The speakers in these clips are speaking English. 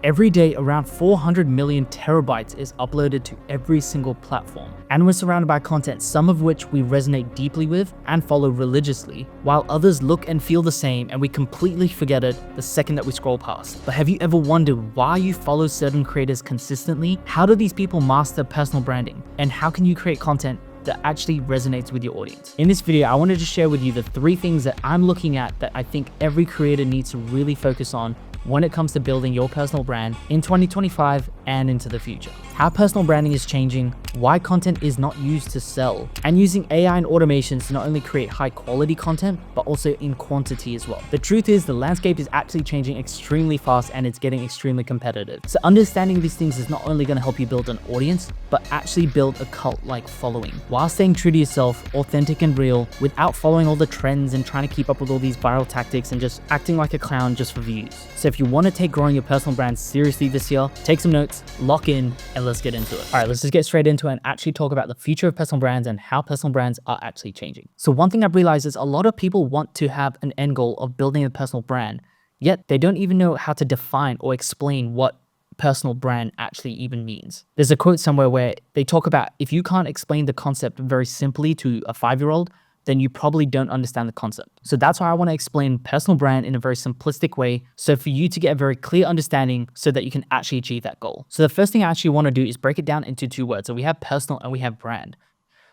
Every day, around 400 million terabytes is uploaded to every single platform. And we're surrounded by content, some of which we resonate deeply with and follow religiously, while others look and feel the same and we completely forget it the second that we scroll past. But have you ever wondered why you follow certain creators consistently? How do these people master personal branding? And how can you create content that actually resonates with your audience? In this video, I wanted to share with you the 3 things that I'm looking at that I think every creator needs to really focus on when it comes to building your personal brand in 2025 and into the future. How personal branding is changing, why content is not used to sell, and using AI and automations to not only create high quality content, but also in quantity as well. The truth is the landscape is actually changing extremely fast and it's getting extremely competitive. So understanding these things is not only going to help you build an audience, but actually build a cult-like following while staying true to yourself, authentic and real, without following all the trends and trying to keep up with all these viral tactics and just acting like a clown just for views. So if you want to take growing your personal brand seriously this year, take some notes, lock in, and let's get into it. All right, let's just get straight into it and actually talk about the future of personal brands and how personal brands are actually changing. So one thing I've realized is a lot of people want to have an end goal of building a personal brand, yet they don't even know how to define or explain what personal brand actually even means. There's a quote somewhere where they talk about if you can't explain the concept very simply to a 5-year-old, then you probably don't understand the concept. So that's why I want to explain personal brand in a very simplistic way, so for you to get a very clear understanding so that you can actually achieve that goal. So the first thing I actually want to do is break it down into 2 words. So we have personal and we have brand.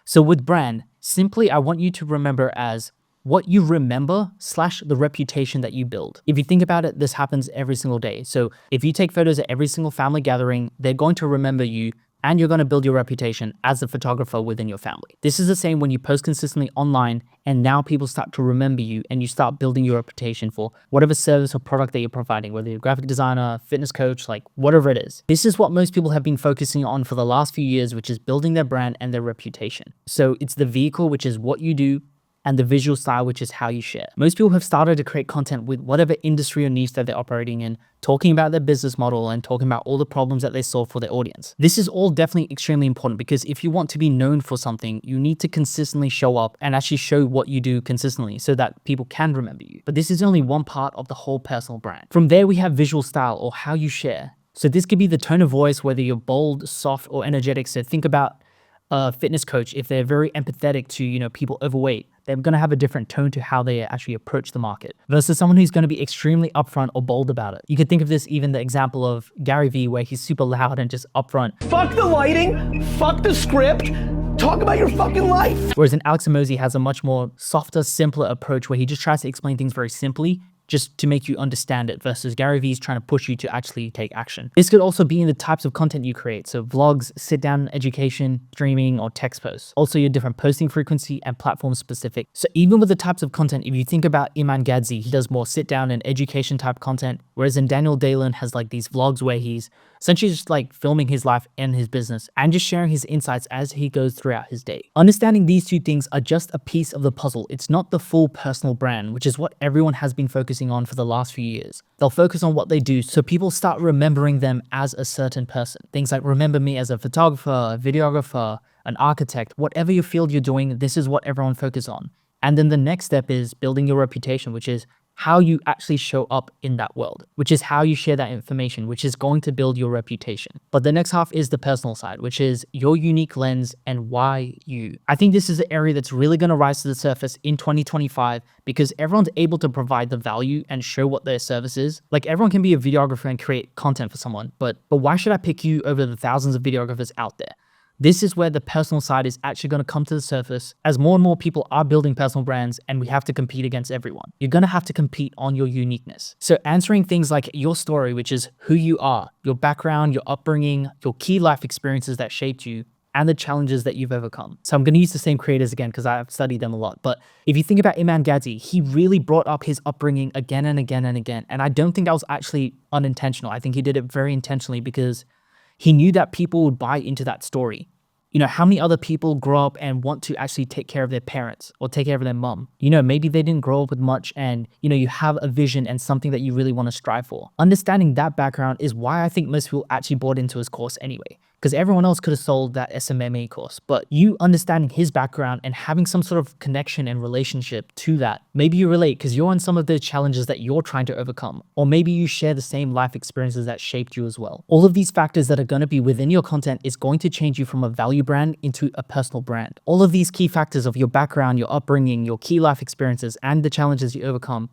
So with brand, simply I want you to remember as what you remember / the reputation that you build. If you think about it, this happens every single day. So if you take photos at every single family gathering, they're going to remember you and you're going to build your reputation as a photographer within your family. This is the same when you post consistently online and now people start to remember you and you start building your reputation for whatever service or product that you're providing, whether you're a graphic designer, fitness coach, like whatever it is. This is what most people have been focusing on for the last few years, which is building their brand and their reputation. So it's the vehicle, which is what you do, and the visual style, which is how you share. Most people have started to create content with whatever industry or niche that they're operating in, talking about their business model and talking about all the problems that they solve for their audience. This is all definitely extremely important because if you want to be known for something, you need to consistently show up and actually show what you do consistently so that people can remember you. But this is only one part of the whole personal brand. From there, we have visual style or how you share. So this could be the tone of voice, whether you're bold, soft, or energetic. So think about a fitness coach. If they're very empathetic to, people overweight, they're going to have a different tone to how they actually approach the market versus someone who's going to be extremely upfront or bold about it. You could think of this even the example of Gary Vee, where he's super loud and just upfront. Fuck the lighting, fuck the script, talk about your fucking life. Whereas Alex Hormozi has a much more softer, simpler approach where he just tries to explain things very simply, just to make you understand it, versus Gary Vee's trying to push you to actually take action. This could also be in the types of content you create. So vlogs, sit down education, streaming, or text posts. Also your different posting frequency and platform specific. So even with the types of content, if you think about Iman Gadzi, he does more sit down and education type content. Whereas in Daniel Dalen has like these vlogs where he's essentially just like filming his life and his business and just sharing his insights as he goes throughout his day. Understanding these 2 things are just a piece of the puzzle. It's not the full personal brand, which is what everyone has been focusing on for the last few years. They'll focus on what they do so people start remembering them as a certain person. Things like remember me as a photographer, a videographer, an architect, whatever your field you're doing, this is what everyone focuses on. And then the next step is building your reputation, which is how you actually show up in that world, which is how you share that information, which is going to build your reputation. But the next half is the personal side, which is your unique lens and why you. I think this is an area that's really going to rise to the surface in 2025 because everyone's able to provide the value and show what their service is. Like everyone can be a videographer and create content for someone, but why should I pick you over the thousands of videographers out there? This is where the personal side is actually going to come to the surface as more and more people are building personal brands and we have to compete against everyone. You're going to have to compete on your uniqueness. So answering things like your story, which is who you are, your background, your upbringing, your key life experiences that shaped you, and the challenges that you've overcome. So I'm going to use the same creators again because I've studied them a lot. But if you think about Iman Gadzi, he really brought up his upbringing again and again and again. And I don't think that was actually unintentional. I think he did it very intentionally because he knew that people would buy into that story. How many other people grow up and want to actually take care of their parents or take care of their mom? Maybe they didn't grow up with much and, you have a vision and something that you really want to strive for. Understanding that background is why I think most people actually bought into his course anyway. because everyone else could have sold that SMMA course. But you understanding his background and having some sort of connection and relationship to that, maybe you relate because you're on some of the challenges that you're trying to overcome, or maybe you share the same life experiences that shaped you as well. All of these factors that are going to be within your content is going to change you from a value brand into a personal brand. All of these key factors of your background, your upbringing, your key life experiences, and the challenges you overcome,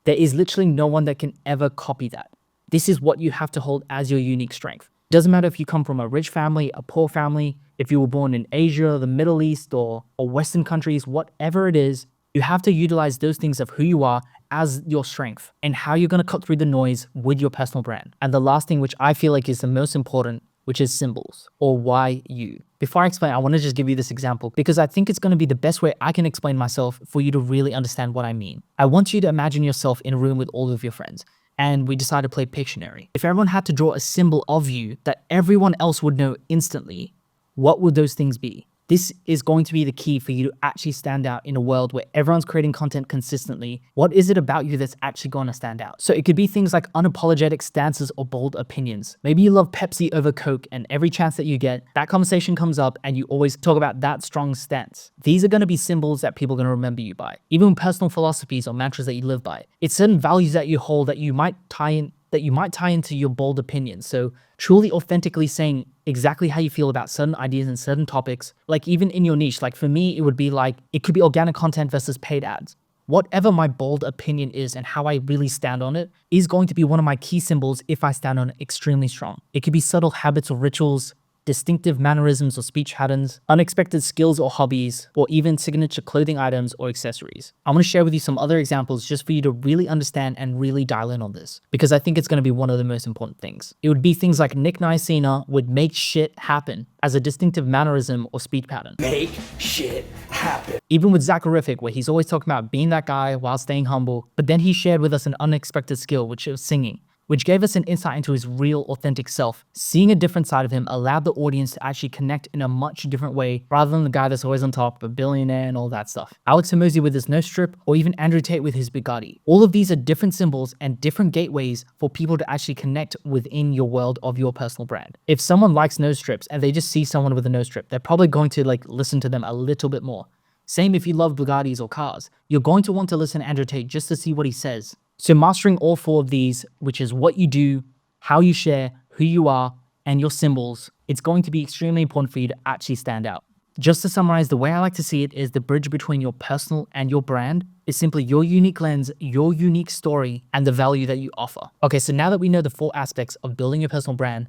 there is literally no one that can ever copy that. This is what you have to hold as your unique strength. It doesn't matter if you come from a rich family, a poor family, if you were born in Asia, the Middle East, or Western countries, whatever it is, you have to utilize those things of who you are as your strength and how you're going to cut through the noise with your personal brand. And the last thing, which I feel like is the most important, which is symbols, or why you. Before I explain, I want to just give you this example because I think it's going to be the best way I can explain myself for you to really understand what I mean. I want you to imagine yourself in a room with all of your friends, and we decide to play Pictionary. If everyone had to draw a symbol of you that everyone else would know instantly, what would those things be? This is going to be the key for you to actually stand out in a world where everyone's creating content consistently. What is it about you that's actually going to stand out? So it could be things like unapologetic stances or bold opinions. Maybe you love Pepsi over Coke, and every chance that you get, that conversation comes up and you always talk about that strong stance. These are going to be symbols that people are going to remember you by. Even personal philosophies or mantras that you live by. It's certain values that you hold that you might tie into your bold opinions. So truly authentically saying exactly how you feel about certain ideas and certain topics, like even in your niche. Like for me, it would be like, it could be organic content versus paid ads. Whatever my bold opinion is and how I really stand on it is going to be one of my key symbols if I stand on it extremely strong. It could be subtle habits or rituals, distinctive mannerisms or speech patterns, unexpected skills or hobbies, or even signature clothing items or accessories. I'm going to share with you some other examples just for you to really understand and really dial in on this, because I think it's going to be one of the most important things. It would be things like Nick Nicena would make shit happen as a distinctive mannerism or speech pattern. Make shit happen. Even with Zacharific, where he's always talking about being that guy while staying humble, but then he shared with us an unexpected skill, which was singing, which gave us an insight into his real, authentic self. Seeing a different side of him allowed the audience to actually connect in a much different way, rather than the guy that's always on top, a billionaire and all that stuff. Alex Hormozi with his no strip, or even Andrew Tate with his Bugatti. All of these are different symbols and different gateways for people to actually connect within your world of your personal brand. If someone likes nose strips and they just see someone with a nose strip, they're probably going to listen to them a little bit more. Same if you love Bugattis or cars. You're going to want to listen to Andrew Tate just to see what he says. So mastering all four of these, which is what you do, how you share, who you are, and your symbols, it's going to be extremely important for you to actually stand out. Just to summarize, the way I like to see it is the bridge between your personal and your brand is simply your unique lens, your unique story, and the value that you offer. Okay, so now that we know the four aspects of building your personal brand,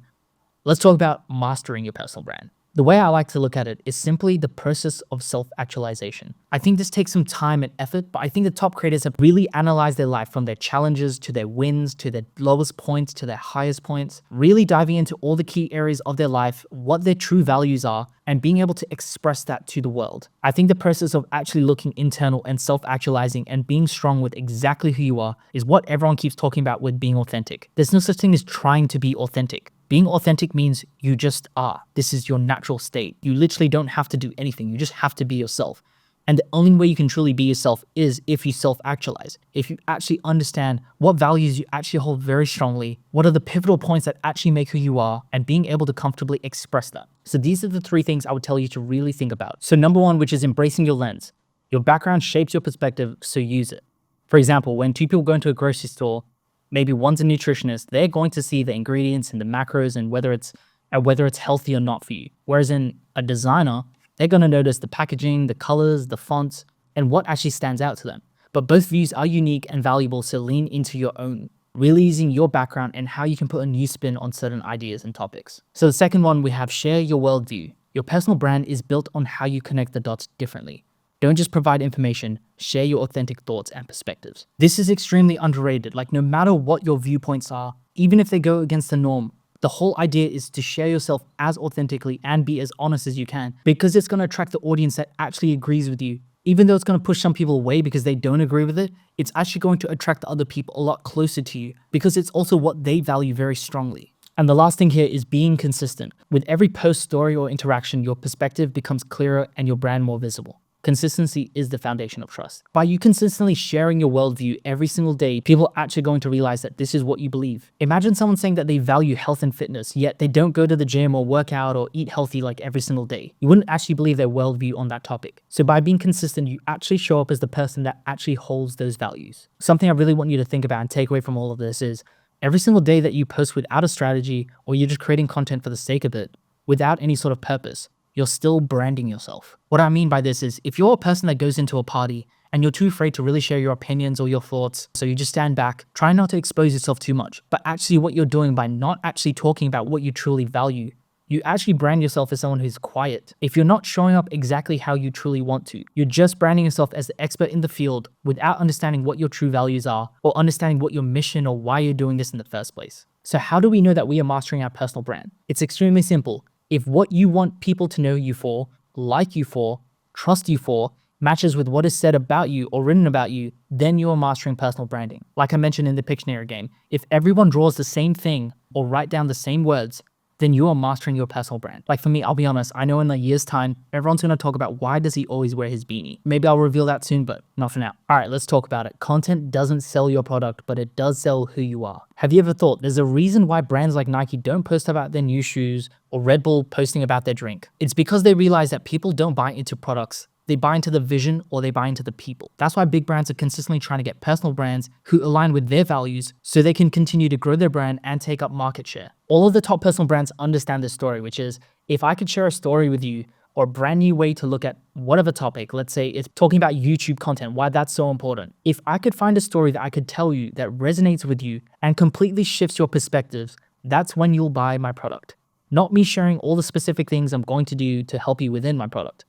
let's talk about mastering your personal brand. The way I like to look at it is simply the process of self-actualization. I think this takes some time and effort, but I think the top creators have really analyzed their life from their challenges to their wins, to their lowest points, to their highest points, really diving into all the key areas of their life, what their true values are, and being able to express that to the world. I think the process of actually looking internal and self-actualizing and being strong with exactly who you are is what everyone keeps talking about with being authentic. There's no such thing as trying to be authentic. Being authentic means you just are. This is your natural state. You literally don't have to do anything. You just have to be yourself. And the only way you can truly be yourself is if you self-actualize. If you actually understand what values you actually hold very strongly, what are the pivotal points that actually make who you are, and being able to comfortably express that. So these are the three things I would tell you to really think about. So number one, which is embracing your lens. Your background shapes your perspective, so use it. For example, when two people go into a grocery store, maybe one's a nutritionist, they're going to see the ingredients and the macros and whether it's healthy or not for you. Whereas in a designer, they're going to notice the packaging, the colors, the fonts, and what actually stands out to them. But both views are unique and valuable, so lean into your own, really using your background and how you can put a new spin on certain ideas and topics. So the second one, we have share your worldview. Your personal brand is built on how you connect the dots differently. Don't just provide information, share your authentic thoughts and perspectives. This is extremely underrated. No matter what your viewpoints are, even if they go against the norm, the whole idea is to share yourself as authentically and be as honest as you can, because it's going to attract the audience that actually agrees with you. Even though it's going to push some people away because they don't agree with it, it's actually going to attract other people a lot closer to you because it's also what they value very strongly. And the last thing here is being consistent. With every post, story, or interaction, your perspective becomes clearer and your brand more visible. Consistency is the foundation of trust. By you consistently sharing your worldview every single day, people are actually going to realize that this is what you believe. Imagine someone saying that they value health and fitness, yet they don't go to the gym or work out or eat healthy like every single day. You wouldn't actually believe their worldview on that topic. So by being consistent, you actually show up as the person that actually holds those values. Something I really want you to think about and take away from all of this is every single day that you post without a strategy or you're just creating content for the sake of it, without any sort of purpose, you're still branding yourself. What I mean by this is if you're a person that goes into a party and you're too afraid to really share your opinions or your thoughts, so you just stand back, try not to expose yourself too much, but actually what you're doing by not actually talking about what you truly value, you actually brand yourself as someone who's quiet. If you're not showing up exactly how you truly want to, you're just branding yourself as the expert in the field without understanding what your true values are or understanding what your mission or why you're doing this in the first place. So how do we know that we are mastering our personal brand? It's extremely simple. If what you want people to know you for, like you for, trust you for, matches with what is said about you or written about you, then you are mastering personal branding. Like I mentioned in the Pictionary game, if everyone draws the same thing or write down the same words, then you are mastering your personal brand. Like for me, I'll be honest, I know in a year's time, everyone's gonna talk about why does he always wear his beanie. Maybe I'll reveal that soon, but not for now. All right, let's talk about it. Content doesn't sell your product, but it does sell who you are. Have you ever thought there's a reason why brands like Nike don't post about their new shoes or Red Bull posting about their drink? It's because they realize that people don't buy into products. They buy into the vision or they buy into the people. That's why big brands are consistently trying to get personal brands who align with their values so they can continue to grow their brand and take up market share. All of the top personal brands understand this story, which is if I could share a story with you or a brand new way to look at whatever topic, let's say it's talking about YouTube content, why that's so important. If I could find a story that I could tell you that resonates with you and completely shifts your perspectives, that's when you'll buy my product. Not me sharing all the specific things I'm going to do to help you within my product.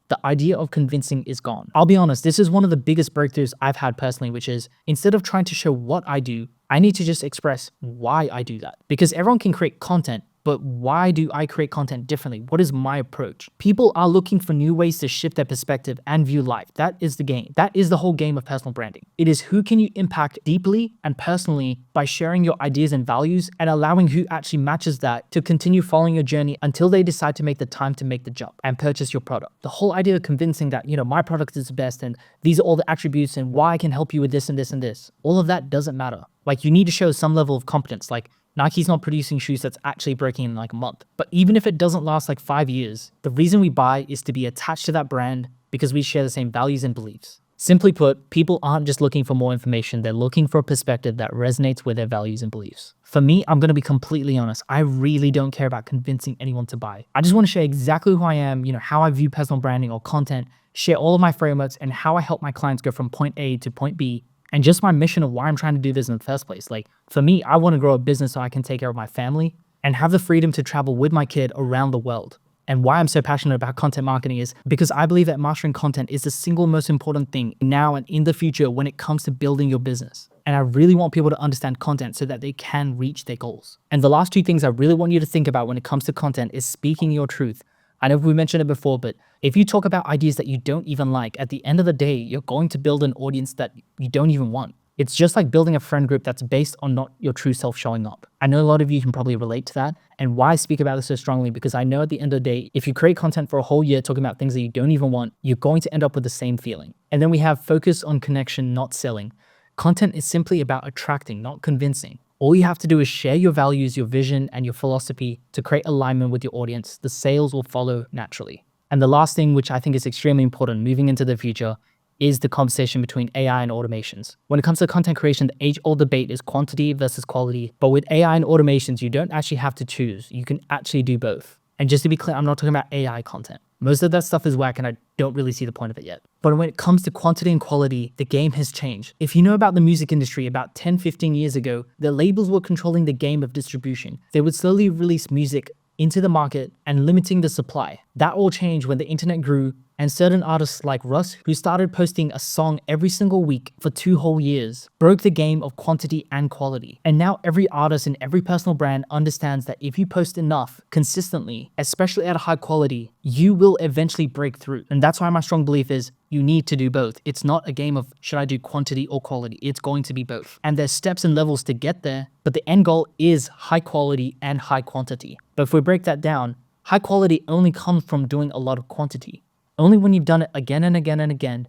The idea of convincing is gone. I'll be honest, this is one of the biggest breakthroughs I've had personally, which is instead of trying to show what I do, I need to just express why I do that. Because everyone can create content, but why do I create content differently? What is my approach? People are looking for new ways to shift their perspective and view life. That is the game. That is the whole game of personal branding. It is who can you impact deeply and personally by sharing your ideas and values and allowing who actually matches that to continue following your journey until they decide to make the time to make the jump and purchase your product. The whole idea of convincing that, my product is the best and these are all the attributes and why I can help you with this and this and this, all of that doesn't matter. Like you need to show some level of competence. Like Nike's not producing shoes that's actually breaking in like a month. But even if it doesn't last like 5 years, the reason we buy is to be attached to that brand because we share the same values and beliefs. Simply put, people aren't just looking for more information, they're looking for a perspective that resonates with their values and beliefs. For me, I'm gonna be completely honest, I really don't care about convincing anyone to buy. I just wanna share exactly who I am, how I view personal branding or content, share all of my frameworks and how I help my clients go from point A to point B, and just my mission of why I'm trying to do this in the first place. Like for me, I want to grow a business so I can take care of my family and have the freedom to travel with my kid around the world. And why I'm so passionate about content marketing is because I believe that mastering content is the single most important thing now and in the future when it comes to building your business. And I really want people to understand content so that they can reach their goals. And the last two things I really want you to think about when it comes to content is speaking your truth. I know we mentioned it before, but if you talk about ideas that you don't even like, at the end of the day, you're going to build an audience that you don't even want. It's just like building a friend group that's based on not your true self showing up. I know a lot of you can probably relate to that. And why I speak about this so strongly, because I know at the end of the day, if you create content for a whole year talking about things that you don't even want, you're going to end up with the same feeling. And then we have focus on connection, not selling. Content is simply about attracting, not convincing. All you have to do is share your values, your vision, and your philosophy to create alignment with your audience. The sales will follow naturally. And the last thing, which I think is extremely important moving into the future, is the conversation between AI and automations. When it comes to content creation, the age-old debate is quantity versus quality. But with AI and automations, you don't actually have to choose. You can actually do both. And just to be clear, I'm not talking about AI content. Most of that stuff is whack and I don't really see the point of it yet. But when it comes to quantity and quality, the game has changed. If you know about the music industry about 10, 15 years ago, the labels were controlling the game of distribution. They would slowly release music into the market and limiting the supply. That all changed when the internet grew and certain artists like Russ, who started posting a song every single week for 2 whole years, broke the game of quantity and quality. And now every artist and every personal brand understands that if you post enough consistently, especially at a high quality, you will eventually break through. And that's why my strong belief is you need to do both. It's not a game of should I do quantity or quality. It's going to be both. And there's steps and levels to get there, but the end goal is high quality and high quantity. But if we break that down, high quality only comes from doing a lot of quantity. Only when you've done it again and again and again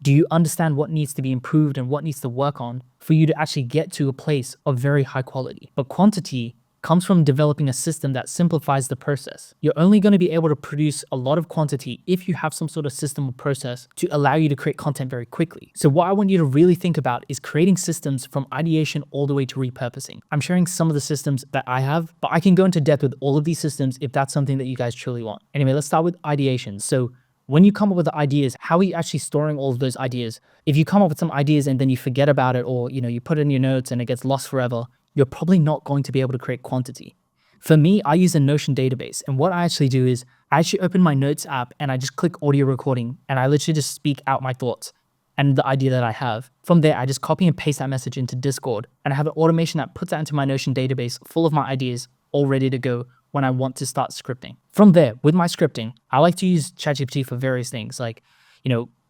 do you understand what needs to be improved and what needs to work on for you to actually get to a place of very high quality. But quantity comes from developing a system that simplifies the process. You're only going to be able to produce a lot of quantity if you have some sort of system or process to allow you to create content very quickly. So what I want you to really think about is creating systems from ideation all the way to repurposing. I'm sharing some of the systems that I have, but I can go into depth with all of these systems if that's something that you guys truly want. Anyway, let's start with ideation. So when you come up with the ideas, how are you actually storing all of those ideas? If you come up with some ideas and then you forget about it, or you put it in your notes and it gets lost forever, you're probably not going to be able to create quantity. For me, I use a Notion database, and what I actually do is I actually open my notes app and I just click audio recording and I literally just speak out my thoughts and the idea that I have. From there, I just copy and paste that message into Discord, and I have an automation that puts that into my Notion database full of my ideas all ready to go when I want to start scripting. From there, with my scripting, I like to use ChatGPT for various things like,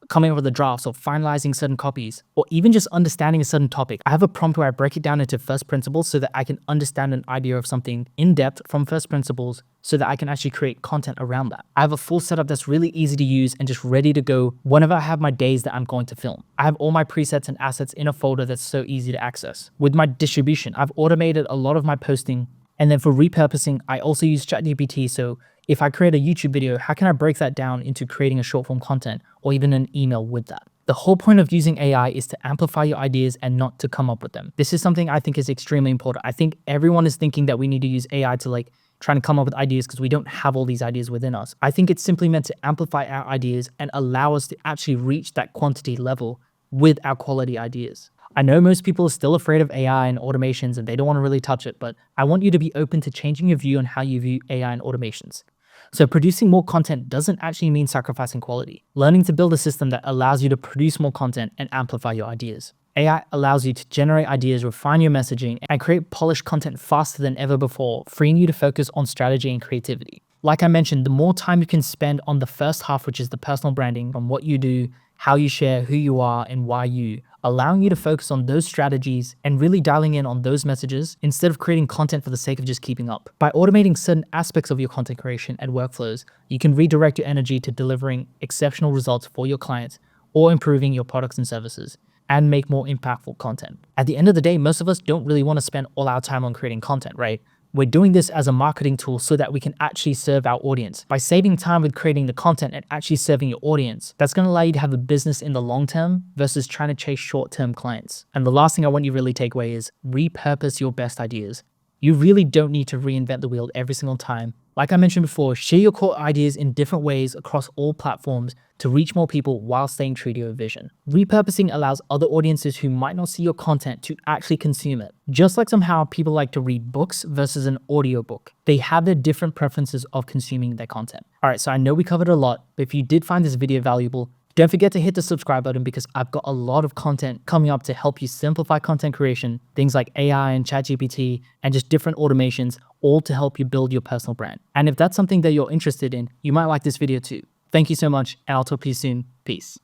coming up with the drafts or finalizing certain copies, or even just understanding a certain topic. I have a prompt where I break it down into first principles so that I can understand an idea of something in depth from first principles so that I can actually create content around that. I have a full setup that's really easy to use and just ready to go whenever I have my days that I'm going to film. I have all my presets and assets in a folder that's so easy to access. With my distribution, I've automated a lot of my posting. And then for repurposing, I also use ChatGPT. So if I create a YouTube video, how can I break that down into creating a short form content or even an email with that? The whole point of using AI is to amplify your ideas and not to come up with them. This is something I think is extremely important. I think everyone is thinking that we need to use AI to trying to come up with ideas because we don't have all these ideas within us. I think it's simply meant to amplify our ideas and allow us to actually reach that quantity level with our quality ideas. I know most people are still afraid of AI and automations and they don't want to really touch it, but I want you to be open to changing your view on how you view AI and automations. So producing more content doesn't actually mean sacrificing quality. Learning to build a system that allows you to produce more content and amplify your ideas. AI allows you to generate ideas, refine your messaging, and create polished content faster than ever before, freeing you to focus on strategy and creativity. Like I mentioned, the more time you can spend on the first half, which is the personal branding, on what you do, how you share, who you are, and why you, allowing you to focus on those strategies and really dialing in on those messages instead of creating content for the sake of just keeping up. By automating certain aspects of your content creation and workflows, you can redirect your energy to delivering exceptional results for your clients or improving your products and services and make more impactful content. At the end of the day, most of us don't really want to spend all our time on creating content, right? We're doing this as a marketing tool so that we can actually serve our audience. By saving time with creating the content and actually serving your audience, that's going to allow you to have a business in the long term versus trying to chase short-term clients. And the last thing I want you to really take away is repurpose your best ideas. You really don't need to reinvent the wheel every single time. Like I mentioned before, share your core ideas in different ways across all platforms to reach more people while staying true to your vision. Repurposing allows other audiences who might not see your content to actually consume it. Just like somehow people like to read books versus an audiobook. They have their different preferences of consuming their content. All right, so I know we covered a lot, but if you did find this video valuable, don't forget to hit the subscribe button because I've got a lot of content coming up to help you simplify content creation, things like AI and ChatGPT and just different automations, all to help you build your personal brand. And if that's something that you're interested in, you might like this video too. Thank you so much, and I'll talk to you soon. Peace.